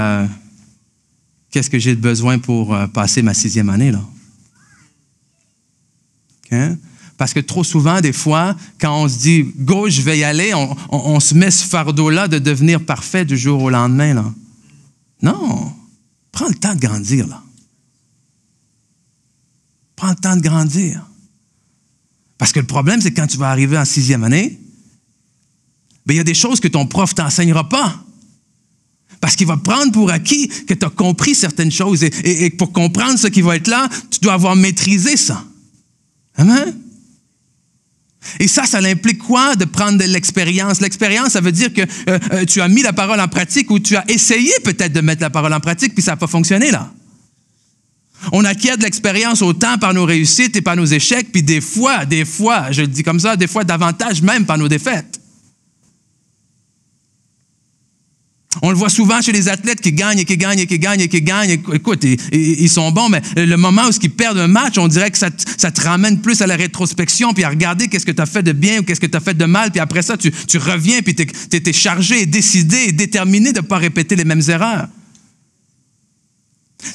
qu'est-ce que j'ai besoin pour passer ma 6e année, là? Okay? Parce que trop souvent, des fois, quand on se dit « go, je vais y aller », on se met ce fardeau-là de devenir parfait du jour au lendemain, là. Non. Prends le temps de grandir, là. Prends le temps de grandir. Parce que le problème, c'est que quand tu vas arriver en 6e année, il y a des choses que ton prof ne t'enseignera pas. Parce qu'il va prendre pour acquis que tu as compris certaines choses. Et pour comprendre ce qui va être là, tu dois avoir maîtrisé ça. Amen? Et ça implique quoi de prendre de l'expérience? L'expérience, ça veut dire que tu as mis la parole en pratique ou tu as essayé peut-être de mettre la parole en pratique, puis ça n'a pas fonctionné, là. On acquiert de l'expérience autant par nos réussites et par nos échecs, puis des fois, je le dis comme ça, des fois davantage même par nos défaites. On le voit souvent chez les athlètes qui gagnent et qui gagnent et qui gagnent et qui gagnent. Écoute, ils sont bons, mais le moment où ils perdent un match, on dirait que ça te ramène plus à la rétrospection, puis à regarder qu'est-ce que tu as fait de bien ou qu'est-ce que tu as fait de mal, puis après ça, tu reviens, puis tu es chargé et décidé et déterminé de ne pas répéter les mêmes erreurs.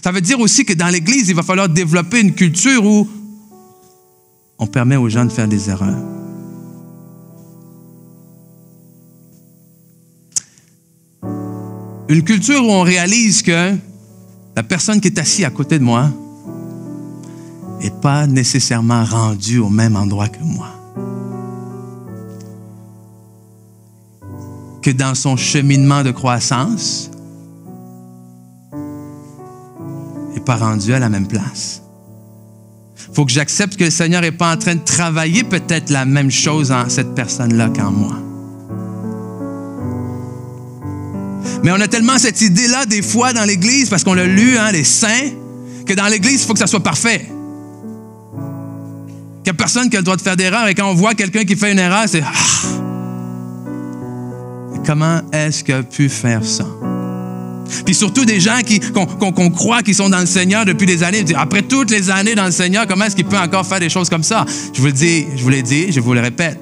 Ça veut dire aussi que dans l'Église, il va falloir développer une culture où on permet aux gens de faire des erreurs. Une culture où on réalise que la personne qui est assise à côté de moi n'est pas nécessairement rendue au même endroit que moi. Que dans son cheminement de croissance, n'est pas rendu à la même place. Il faut que j'accepte que le Seigneur n'est pas en train de travailler peut-être la même chose en cette personne-là qu'en moi. Mais on a tellement cette idée-là des fois dans l'Église, parce qu'on l'a lu, les saints, que dans l'Église, il faut que ça soit parfait. Qu'il n'y a personne qui a le droit de faire d'erreur, et quand on voit quelqu'un qui fait une erreur, c'est « Ah! Comment est-ce qu'il a pu faire ça? » Puis surtout des gens qu'on croit qu'ils sont dans le Seigneur depuis des années. Après toutes les années dans le Seigneur, comment est-ce qu'il peut encore faire des choses comme ça? Je vous le dis, je vous l'ai dit, je vous le répète.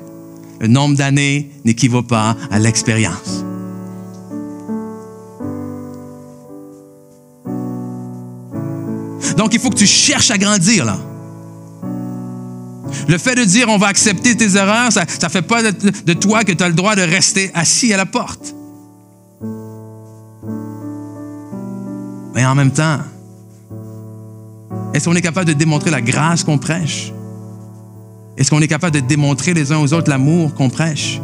Le nombre d'années n'équivaut pas à l'expérience. Donc, il faut que tu cherches à grandir, là. Le fait de dire on va accepter tes erreurs, ça ne fait pas de toi que tu as le droit de rester assis à la porte. Mais en même temps, est-ce qu'on est capable de démontrer la grâce qu'on prêche? Est-ce qu'on est capable de démontrer les uns aux autres l'amour qu'on prêche?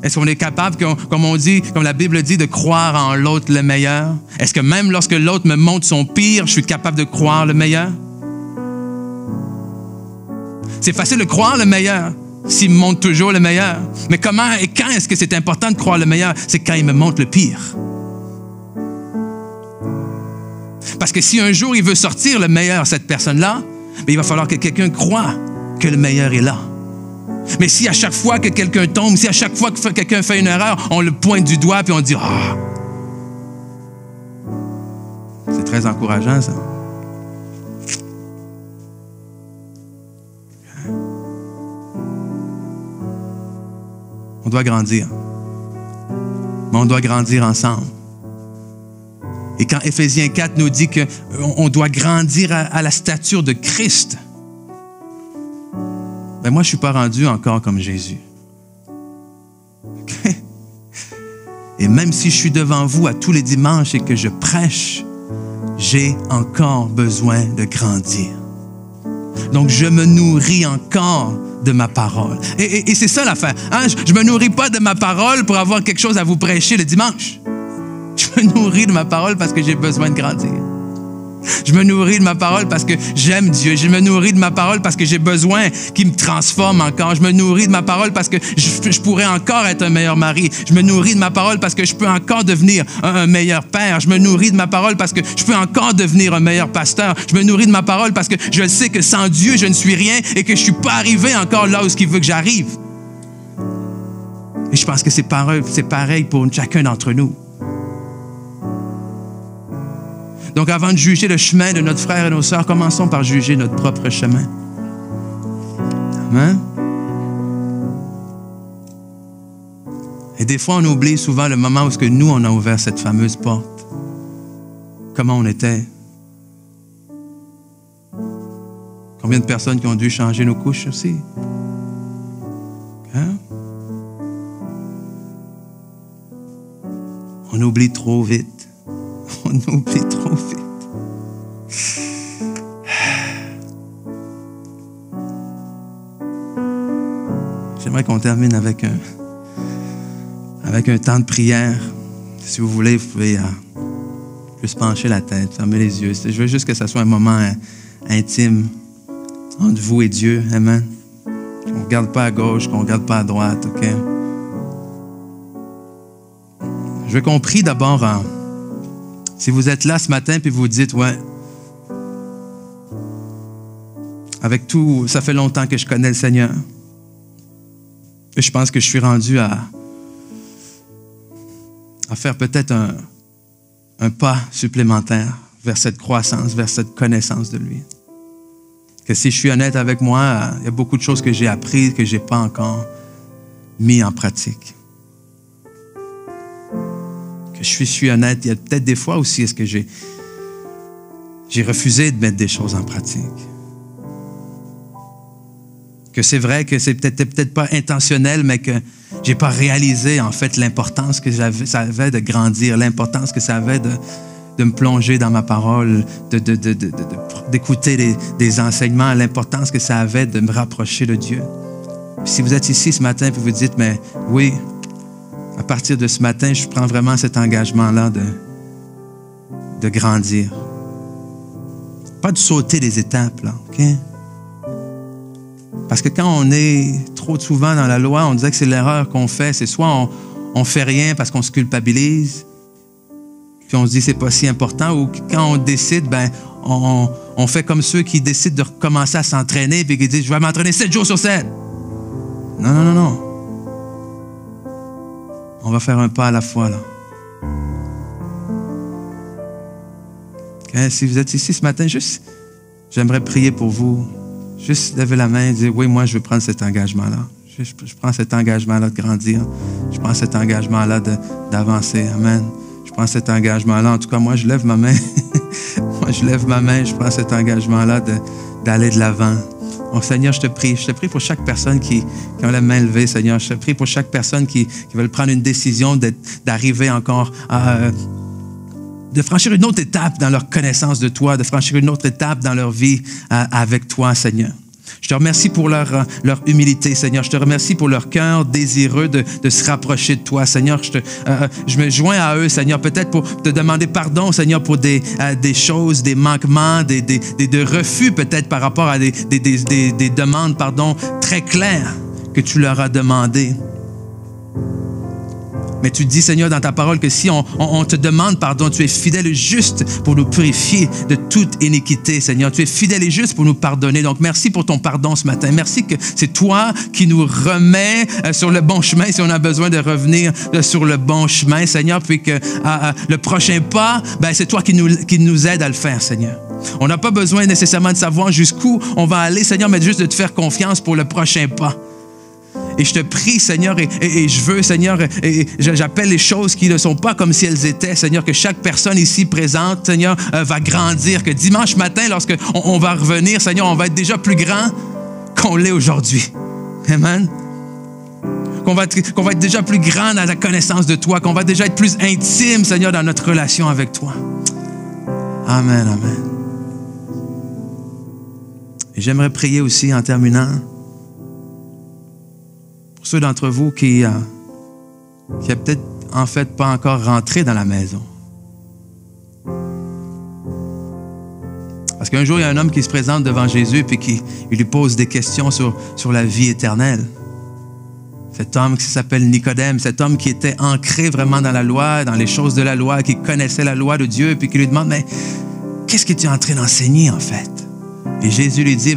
Est-ce qu'on est capable, comme on dit, comme la Bible dit, de croire en l'autre le meilleur? Est-ce que même lorsque l'autre me montre son pire, je suis capable de croire le meilleur? C'est facile de croire le meilleur s'il me montre toujours le meilleur. Mais comment et quand est-ce que c'est important de croire le meilleur? C'est quand il me montre le pire. Parce que si un jour il veut sortir le meilleur, cette personne-là, il va falloir que quelqu'un croie que le meilleur est là. Mais si à chaque fois que quelqu'un tombe, si à chaque fois que quelqu'un fait une erreur, on le pointe du doigt puis on dit « Ah! » C'est très encourageant, ça. On doit grandir. Mais on doit grandir ensemble. Et quand Éphésiens 4 nous dit qu'on doit grandir à la stature de Christ, ben moi, je ne suis pas rendu encore comme Jésus. Okay? Et même si je suis devant vous à tous les dimanches et que je prêche, j'ai encore besoin de grandir. Donc, je me nourris encore de ma parole. Et c'est ça l'affaire. Hein? Je ne me nourris pas de ma parole pour avoir quelque chose à vous prêcher le dimanche. Je me nourris de ma parole parce que j'ai besoin de grandir. Je me nourris de ma parole parce que j'aime Dieu. Je me nourris de ma parole parce que j'ai besoin qu'il me transforme encore. Je me nourris de ma parole parce que je pourrais encore être un meilleur mari. Je me nourris de ma parole parce que je peux encore devenir un meilleur père. Je me nourris de ma parole parce que je peux encore devenir un meilleur pasteur. Je me nourris de ma parole parce que je sais que sans Dieu, je ne suis rien et que je ne suis pas arrivé encore là où il veut que j'arrive. Et je pense que c'est pareil pour chacun d'entre nous. Donc, avant de juger le chemin de notre frère et nos sœurs, commençons par juger notre propre chemin. Amen. Et des fois, on oublie souvent le moment où nous, on a ouvert cette fameuse porte. Comment on était. Combien de personnes qui ont dû changer nos couches aussi. Hein? On oublie trop vite. On oublie trop vite. J'aimerais qu'on termine avec un temps de prière. Si vous voulez, vous pouvez juste pencher la tête, fermer les yeux. Je veux juste que ce soit un moment intime entre vous et Dieu. Amen. Qu'on ne regarde pas à gauche, qu'on ne regarde pas à droite, OK? Je veux qu'on prie d'abord si vous êtes là ce matin puis vous dites, ouais, avec tout, ça fait longtemps que je connais le Seigneur. Et je pense que je suis rendu à faire peut-être un pas supplémentaire vers cette croissance, vers cette connaissance de lui. Que si je suis honnête avec moi, il y a beaucoup de choses que j'ai apprises que je n'ai pas encore mis en pratique. Que je suis honnête, il y a peut-être des fois aussi, est-ce que j'ai j'ai refusé de mettre des choses en pratique. Que c'est vrai que c'est peut-être pas intentionnel, mais que j'ai pas réalisé, en fait, l'importance que ça avait de grandir, l'importance que ça avait de me plonger dans ma parole, d'écouter des enseignements, l'importance que ça avait de me rapprocher de Dieu. Puis si vous êtes ici ce matin et vous dites, mais oui, à partir de ce matin, je prends vraiment cet engagement-là de grandir. Pas de sauter des étapes, là, OK? Parce que quand on est trop souvent dans la loi, on dirait que c'est l'erreur qu'on fait. C'est soit on fait rien parce qu'on se culpabilise, puis on se dit c'est pas si important, ou quand on décide, ben on fait comme ceux qui décident de recommencer à s'entraîner puis qui disent je vais m'entraîner 7 jours sur 7. Non. On va faire un pas à la fois, là. Okay? Si vous êtes ici ce matin, j'aimerais prier pour vous. Juste lever la main et dire, oui, moi, je veux prendre cet engagement-là. Je prends cet engagement-là de grandir. Je prends cet engagement-là d'avancer. Amen. Je prends cet engagement-là. En tout cas, moi, je lève ma main. Moi, je lève ma main. Je prends cet engagement-là d'aller de l'avant. Oh, Seigneur, je te prie. Je te prie pour chaque personne qui a la main levée, Seigneur. Je te prie pour chaque personne qui veut prendre une décision d'arriver encore de franchir une autre étape dans leur connaissance de toi, de franchir une autre étape dans leur vie avec toi, Seigneur. Je te remercie pour leur humilité, Seigneur. Je te remercie pour leur cœur désireux de se rapprocher de toi, Seigneur. Je me joins à eux, Seigneur, peut-être pour te demander pardon, Seigneur, pour des choses, des manquements, des refus peut-être par rapport à des demandes, pardon, très claires que tu leur as demandées. Mais tu dis, Seigneur, dans ta parole que si on te demande pardon, tu es fidèle et juste pour nous purifier de toute iniquité, Seigneur. Tu es fidèle et juste pour nous pardonner. Donc, merci pour ton pardon ce matin. Merci que c'est toi qui nous remets sur le bon chemin si on a besoin de revenir sur le bon chemin, Seigneur. Puis que le prochain pas, ben, c'est toi qui nous aide à le faire, Seigneur. On n'a pas besoin nécessairement de savoir jusqu'où on va aller, Seigneur, mais juste de te faire confiance pour le prochain pas. Et je te prie, Seigneur, et je veux, Seigneur, et j'appelle les choses qui ne sont pas comme si elles étaient, Seigneur, que chaque personne ici présente, Seigneur, va grandir, que dimanche matin, lorsqu'on va revenir, Seigneur, on va être déjà plus grand qu'on l'est aujourd'hui. Amen. Qu'on va être déjà plus grand dans la connaissance de toi, qu'on va déjà être plus intime, Seigneur, dans notre relation avec toi. Amen, amen. Et j'aimerais prier aussi en terminant pour ceux d'entre vous qui a peut-être en fait pas encore rentré dans la maison. Parce qu'un jour, il y a un homme qui se présente devant Jésus et il lui pose des questions sur la vie éternelle. Cet homme qui s'appelle Nicodème, cet homme qui était ancré vraiment dans la loi, dans les choses de la loi, qui connaissait la loi de Dieu, puis qui lui demande, mais qu'est-ce que tu es en train d'enseigner en fait? Et Jésus lui dit,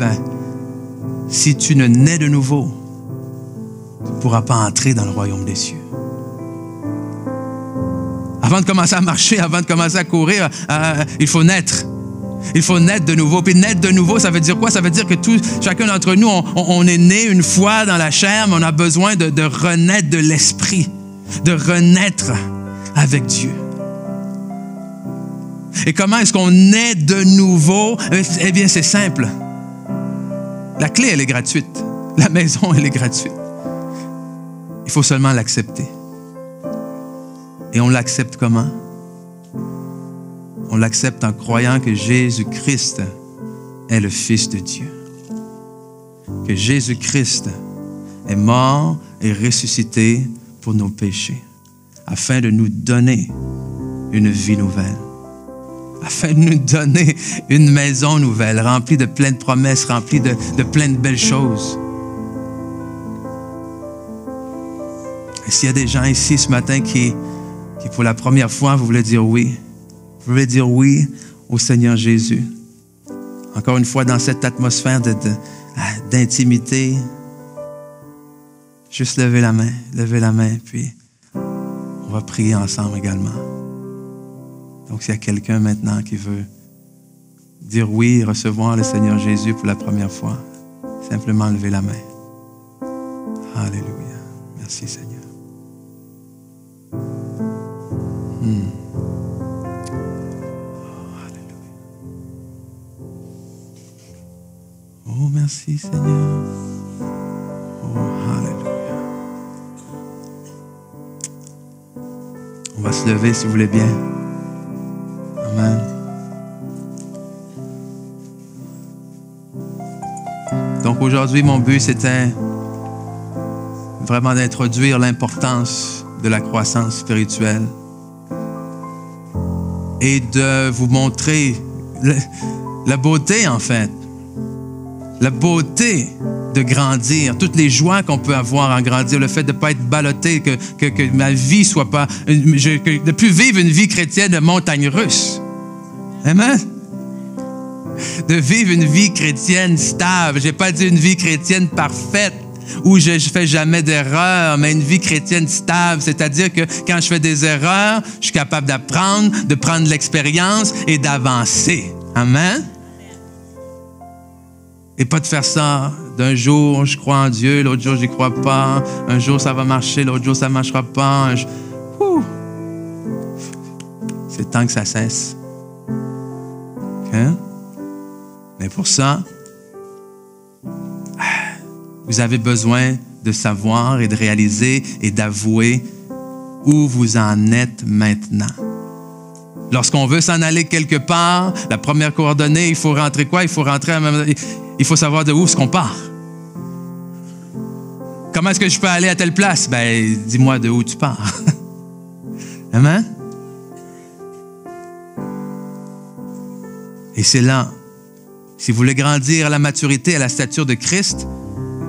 si tu ne nais de nouveau, tu ne pourras pas entrer dans le royaume des cieux. Avant de commencer à marcher, avant de commencer à courir, il faut naître. Il faut naître de nouveau. Puis naître de nouveau, ça veut dire quoi? Ça veut dire que chacun d'entre nous, on est né une fois dans la chair, mais on a besoin de renaître de l'esprit, de renaître avec Dieu. Et comment est-ce qu'on naît de nouveau? Eh bien, c'est simple. La clé, elle est gratuite. La maison, elle est gratuite. Il faut seulement l'accepter. Et on l'accepte comment? On l'accepte en croyant que Jésus-Christ est le Fils de Dieu. Que Jésus-Christ est mort et ressuscité pour nos péchés, afin de nous donner une vie nouvelle, afin de nous donner une maison nouvelle, remplie de plein de promesses, remplie de plein de belles choses. Et s'il y a des gens ici ce matin qui pour la première fois, vous voulez dire oui. Vous voulez dire oui au Seigneur Jésus. Encore une fois, dans cette atmosphère d'intimité, juste levez la main, puis on va prier ensemble également. Donc, s'il y a quelqu'un maintenant qui veut dire oui, recevoir le Seigneur Jésus pour la première fois, simplement levez la main. Alléluia. Merci, Seigneur. Merci, Seigneur. Oh, alléluia. On va se lever si vous voulez bien. Amen. Donc aujourd'hui, mon but, c'était vraiment d'introduire l'importance de la croissance spirituelle et de vous montrer la beauté, en fait. La beauté de grandir, toutes les joies qu'on peut avoir en grandir, le fait de ne pas être ballotté, que ma vie soit pas... de ne plus vivre une vie chrétienne de montagne russe. Amen? De vivre une vie chrétienne stable. Je n'ai pas dit une vie chrétienne parfaite, où je ne fais jamais d'erreurs, mais une vie chrétienne stable, c'est-à-dire que quand je fais des erreurs, je suis capable d'apprendre, de prendre de l'expérience et d'avancer. Amen? Et pas de faire ça d'un jour, je crois en Dieu, l'autre jour, je n'y crois pas, un jour, ça va marcher, l'autre jour, ça ne marchera pas. C'est temps que ça cesse. Okay? Mais pour ça, vous avez besoin de savoir et de réaliser et d'avouer où vous en êtes maintenant. Lorsqu'on veut s'en aller quelque part, la première coordonnée, il faut rentrer quoi? Il faut savoir de où est-ce qu'on part. Comment est-ce que je peux aller à telle place? Ben, dis-moi de où tu pars. Amen? Et c'est là. Si vous voulez grandir à la maturité, à la stature de Christ,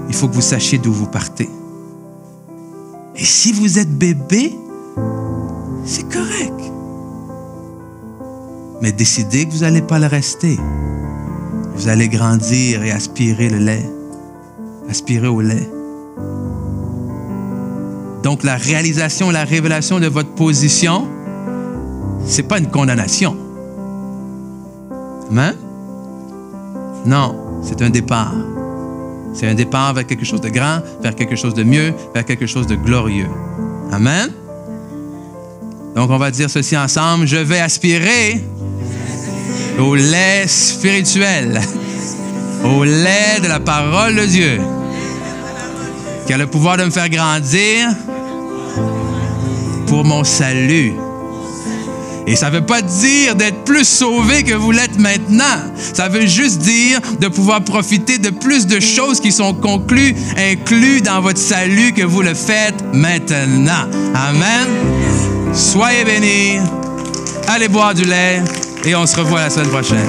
il faut que vous sachiez d'où vous partez. Et si vous êtes bébé, c'est correct. Mais décidez que vous n'allez pas le rester. Vous allez grandir et aspirer le lait. Aspirer au lait. Donc, la réalisation, la révélation de votre position, ce n'est pas une condamnation. Amen? Non, c'est un départ. C'est un départ vers quelque chose de grand, vers quelque chose de mieux, vers quelque chose de glorieux. Amen? Donc, on va dire ceci ensemble. Je vais aspirer au lait spirituel, au lait de la parole de Dieu, qui a le pouvoir de me faire grandir pour mon salut. Et ça ne veut pas dire d'être plus sauvé que vous l'êtes maintenant. Ça veut juste dire de pouvoir profiter de plus de choses qui sont inclus dans votre salut que vous le faites maintenant. Amen. Soyez bénis. Allez boire du lait et on se revoit la semaine prochaine.